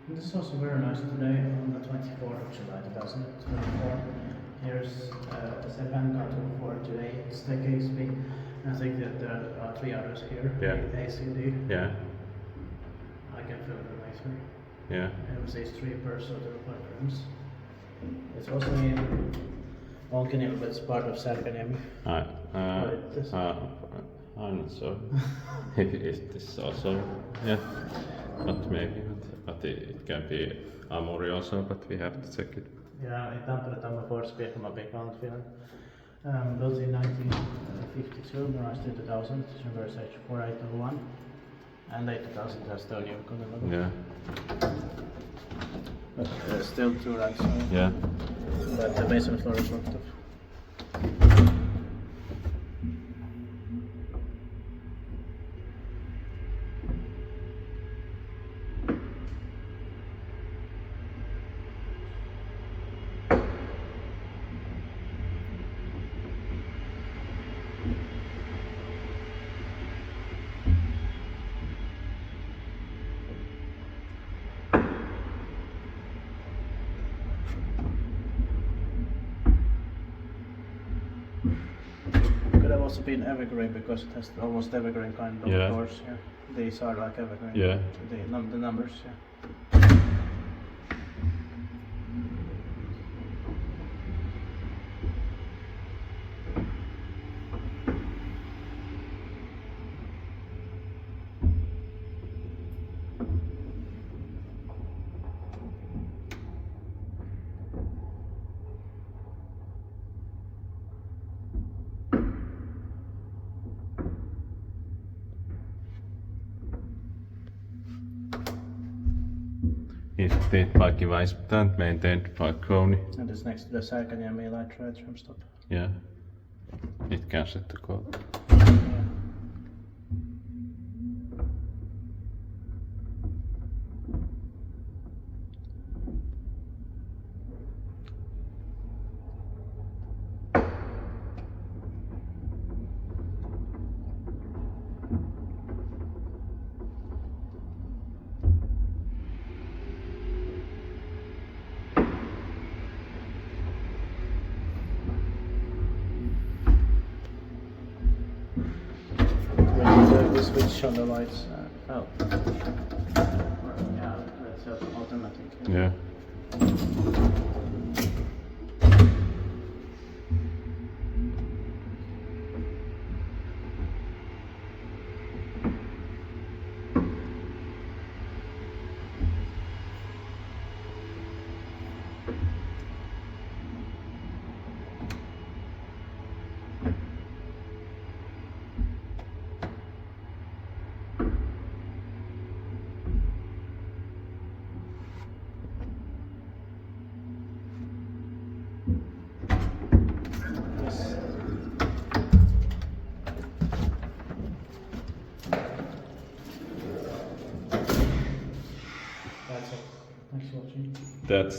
This is also very nice today on the 24th of July 2024. Here's Sepänkatu 428 staircase B. I think that there are 3 others here. Yeah. A, C, D. Yeah. I can film them later. Yeah. And it says 3 per sort of platforms. It's also in Onkenil, but it's part of Sepänkatu. I'm not sure if this is also, yeah, but maybe, but it can be Amuri also, but we have to check it. Yeah, in Tampere, Tampere, Sepänkatu, Finland. Built in 1952, modernized in 2000, reverse H 4801, and 8000 has stone new. Yeah. But still 2 ranks. Yeah. But the basement floor is locked off. Could have also been evergreen because it has almost evergreen kind of doors. Yeah. These are like evergreen. Yeah. The numbers. Yeah. Is built by Sepänkatu, maintained by Kone. And it's next to the Sepänkatu light tram stop. Yeah. It can set the code. Yeah. We switch on the lights. Oh. Yeah, that's automatic. Yeah. Yes. That's it. Thanks for watching. That's